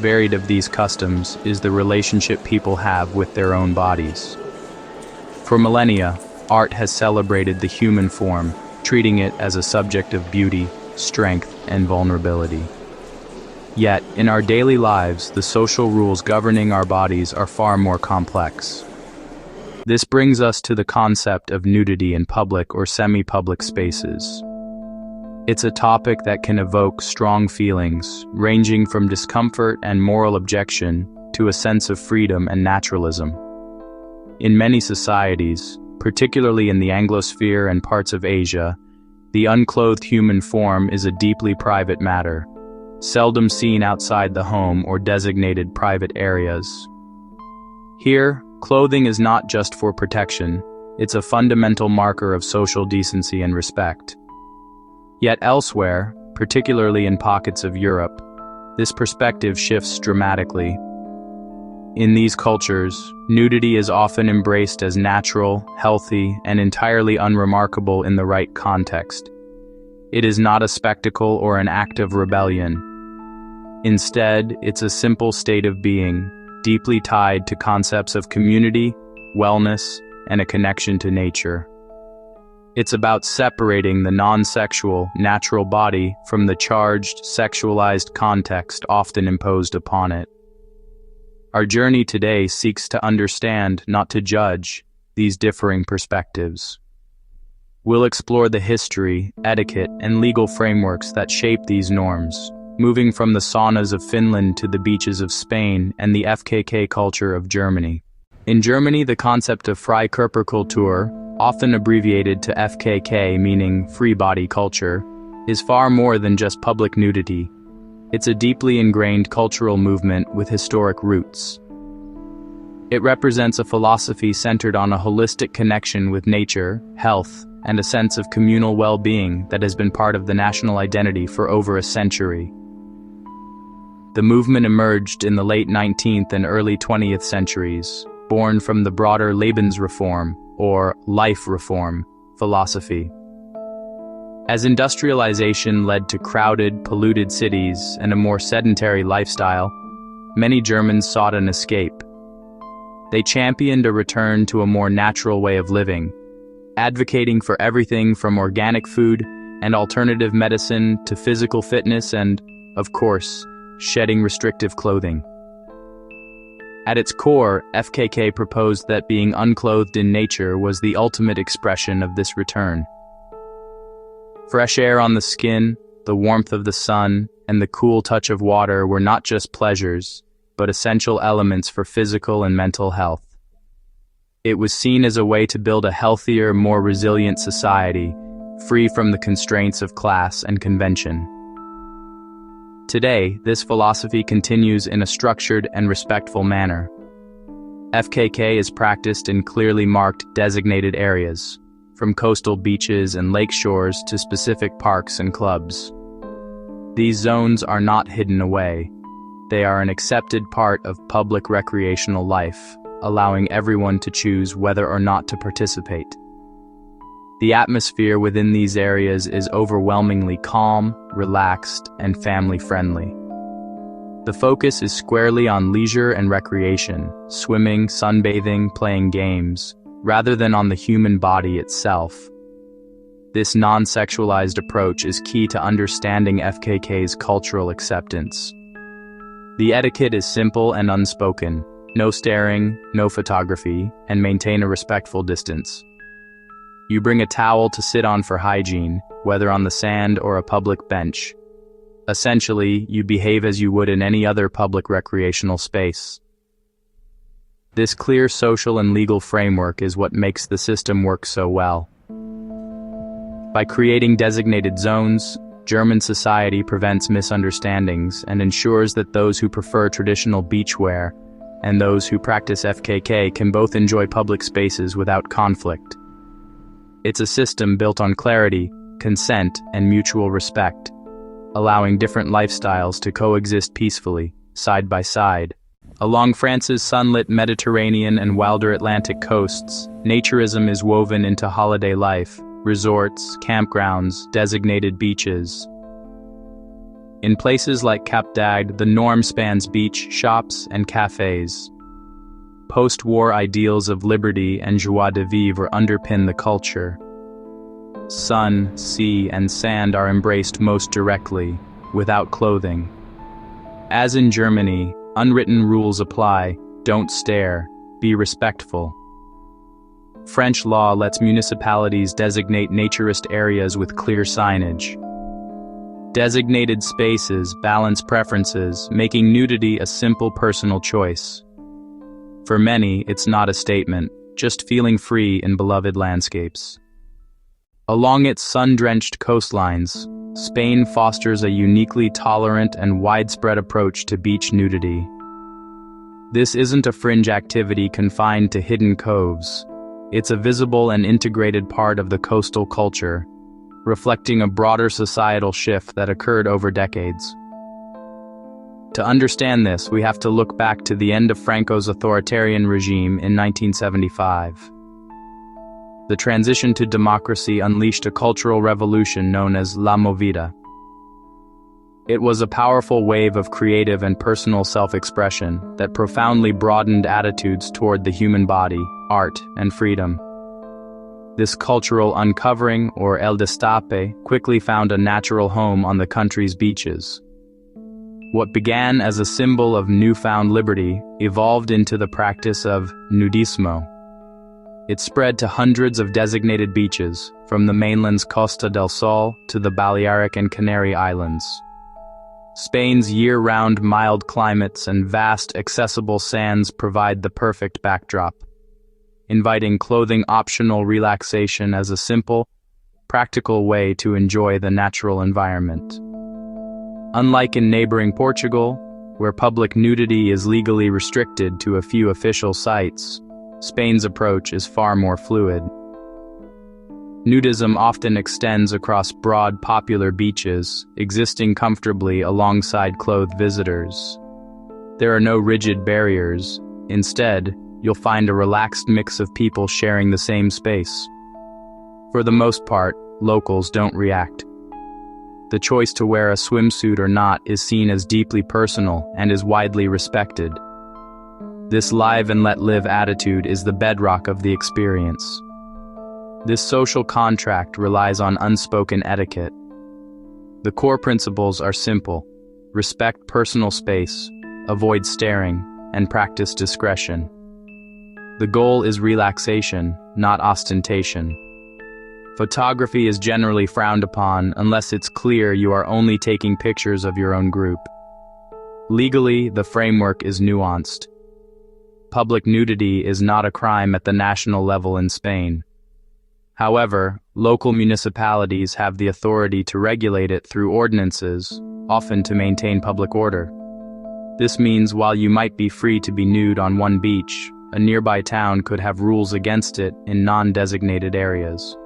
varied of these customs is the relationship people have with their own bodies. For millennia, art has celebrated the human form, treating it as a subject of beauty, strength, and vulnerability. Yet, in our daily lives, the social rules governing our bodies are far more complex. This brings us to the concept of nudity in public or semi-public spaces. It's a topic that can evoke strong feelings, ranging from discomfort and moral objection to a sense of freedom and naturalism. In many societies, particularly in the Anglosphere and parts of Asia, the unclothed human form is a deeply private matter, seldom seen outside the home or designated private areas. Here, clothing is not just for protection, it's a fundamental marker of social decency and respect. Yet elsewhere, particularly in pockets of Europe, this perspective shifts dramatically. In these cultures, nudity is often embraced as natural, healthy, and entirely unremarkable in the right context. It is not a spectacle or an act of rebellion. Instead, it's a simple state of being, deeply tied to concepts of community, wellness, and a connection to nature. It's about separating the non-sexual, natural body from the charged, sexualized context often imposed upon it. Our journey today seeks to understand, not to judge, these differing perspectives. We'll explore the history, etiquette, and legal frameworks that shape these norms, moving from the saunas of Finland to the beaches of Spain and the FKK culture of Germany. In Germany, the concept of Freikörperkultur, often abbreviated to FKK meaning free body culture, is far more than just public nudity. It's a deeply ingrained cultural movement with historic roots. It represents a philosophy centered on a holistic connection with nature, health, and a sense of communal well-being that has been part of the national identity for over a century. The movement emerged in the late 19th and early 20th centuries, born from the broader Lebensreform, or life reform, philosophy. As industrialization led to crowded, polluted cities and a more sedentary lifestyle, many Germans sought an escape. They championed a return to a more natural way of living, advocating for everything from organic food and alternative medicine to physical fitness and, of course, shedding restrictive clothing. At its core, FKK proposed that being unclothed in nature was the ultimate expression of this return. Fresh air on the skin, the warmth of the sun, and the cool touch of water were not just pleasures, but essential elements for physical and mental health. It was seen as a way to build a healthier, more resilient society, free from the constraints of class and convention. Today, this philosophy continues in a structured and respectful manner. FKK is practiced in clearly marked designated areas, from coastal beaches and lake shores to specific parks and clubs. These zones are not hidden away. They are an accepted part of public recreational life, allowing everyone to choose whether or not to participate. The atmosphere within these areas is overwhelmingly calm, relaxed, and family-friendly. The focus is squarely on leisure and recreation, swimming, sunbathing, playing games, rather than on the human body itself. This non-sexualized approach is key to understanding FKK's cultural acceptance. The etiquette is simple and unspoken: no staring, no photography, and maintain a respectful distance. You bring a towel to sit on for hygiene, whether on the sand or a public bench. Essentially, you behave as you would in any other public recreational space. This clear social and legal framework is what makes the system work so well. By creating designated zones, German society prevents misunderstandings and ensures that those who prefer traditional beachwear and those who practice FKK can both enjoy public spaces without conflict. It's a system built on clarity, consent, and mutual respect, allowing different lifestyles to coexist peacefully, side by side. Along France's sunlit Mediterranean and wilder Atlantic coasts, naturism is woven into holiday life, resorts, campgrounds, designated beaches. In places like Cap d'Agde, the norm spans beach, shops, and cafes. Post-war ideals of liberty and joie de vivre underpin the culture. Sun, sea, and sand are embraced most directly, without clothing. As in Germany, unwritten rules apply: don't stare, be respectful. French law lets municipalities designate naturist areas with clear signage. Designated spaces balance preferences, making nudity a simple personal choice. For many, it's not a statement, just feeling free in beloved landscapes. Along its sun-drenched coastlines, Spain fosters a uniquely tolerant and widespread approach to beach nudity. This isn't a fringe activity confined to hidden coves. It's a visible and integrated part of the coastal culture, reflecting a broader societal shift that occurred over decades. To understand this, we have to look back to the end of Franco's authoritarian regime in 1975. The transition to democracy unleashed a cultural revolution known as La Movida. It was a powerful wave of creative and personal self-expression that profoundly broadened attitudes toward the human body, art, and freedom. This cultural uncovering, or el destape, quickly found a natural home on the country's beaches. What began as a symbol of newfound liberty evolved into the practice of nudismo. It spread to hundreds of designated beaches, from the mainland's Costa del Sol to the Balearic and Canary Islands. Spain's year-round mild climates and vast accessible sands provide the perfect backdrop, inviting clothing-optional relaxation as a simple, practical way to enjoy the natural environment. Unlike in neighboring Portugal, where public nudity is legally restricted to a few official sites, Spain's approach is far more fluid. Nudism often extends across broad, popular beaches, existing comfortably alongside clothed visitors. There are no rigid barriers. Instead, you'll find a relaxed mix of people sharing the same space. For the most part, locals don't react. The choice to wear a swimsuit or not is seen as deeply personal and is widely respected. This live and let live attitude is the bedrock of the experience. This social contract relies on unspoken etiquette. The core principles are simple: respect personal space, avoid staring, and practice discretion. The goal is relaxation, not ostentation. Photography is generally frowned upon unless it's clear you are only taking pictures of your own group. Legally, the framework is nuanced. Public nudity is not a crime at the national level in Spain. However, local municipalities have the authority to regulate it through ordinances, often to maintain public order. This means while you might be free to be nude on one beach, a nearby town could have rules against it in non-designated areas.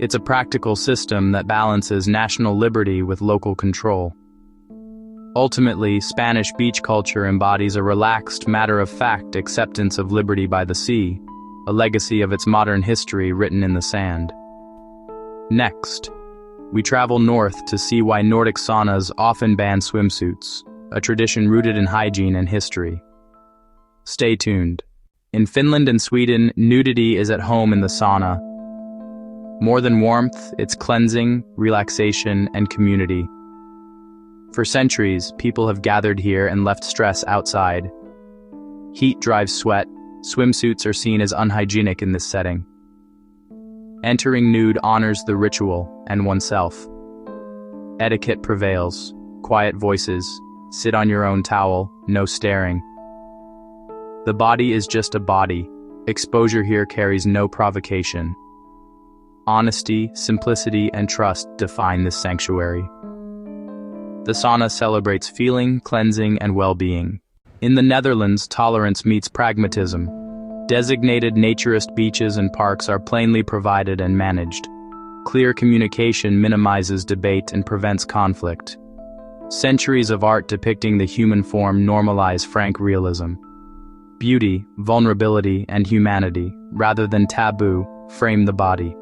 It's a practical system that balances national liberty with local control. Ultimately, Spanish beach culture embodies a relaxed, matter-of-fact acceptance of liberty by the sea, a legacy of its modern history written in the sand. Next, we travel north to see why Nordic saunas often ban swimsuits, a tradition rooted in hygiene and history. Stay tuned. In Finland and Sweden, nudity is at home in the sauna. More than warmth, it's cleansing, relaxation, and community. For centuries, people have gathered here and left stress outside. Heat drives sweat. Swimsuits are seen as unhygienic in this setting. Entering nude honors the ritual and oneself. Etiquette prevails. Quiet voices. Sit on your own towel. No staring. The body is just a body. Exposure here carries no provocation. Honesty, simplicity, and trust define this sanctuary. The sauna celebrates feeling, cleansing, and well-being. In the Netherlands, tolerance meets pragmatism. Designated naturist beaches and parks are plainly provided and managed. Clear communication minimizes debate and prevents conflict. Centuries of art depicting the human form normalize frank realism. Beauty, vulnerability, and humanity, rather than taboo, frame the body.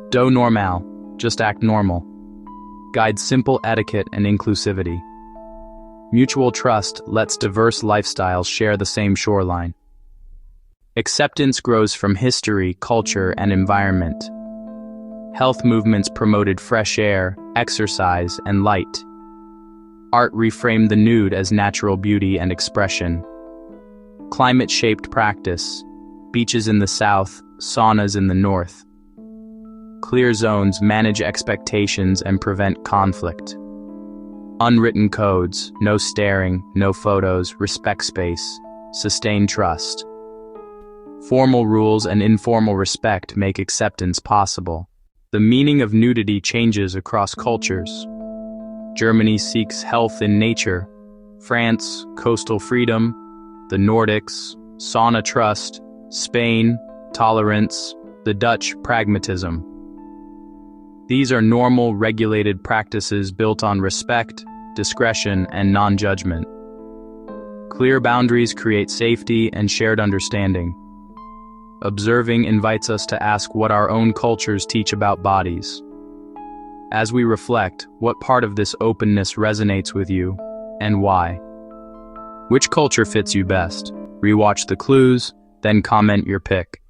Do normal, just act normal. guides simple etiquette and inclusivity. Mutual trust lets diverse lifestyles share the same shoreline. Acceptance grows from history, culture, and environment. Health movements promoted fresh air, exercise, and light. Art reframed the nude as natural beauty and expression. Climate shaped practice. Beaches in the south, saunas in the north. Clear zones manage expectations and prevent conflict. Unwritten codes, no staring, no photos, respect space, sustain trust. Formal rules and informal respect make acceptance possible. The meaning of nudity changes across cultures. Germany seeks health in nature. France, coastal freedom. The Nordics, sauna trust. Spain, tolerance. The Dutch, pragmatism. These are normal, regulated practices built on respect, discretion, and non-judgment. Clear boundaries create safety and shared understanding. Observing invites us to ask what our own cultures teach about bodies. As we reflect, what part of this openness resonates with you, and why? Which culture fits you best? Rewatch the clues, then comment your pick.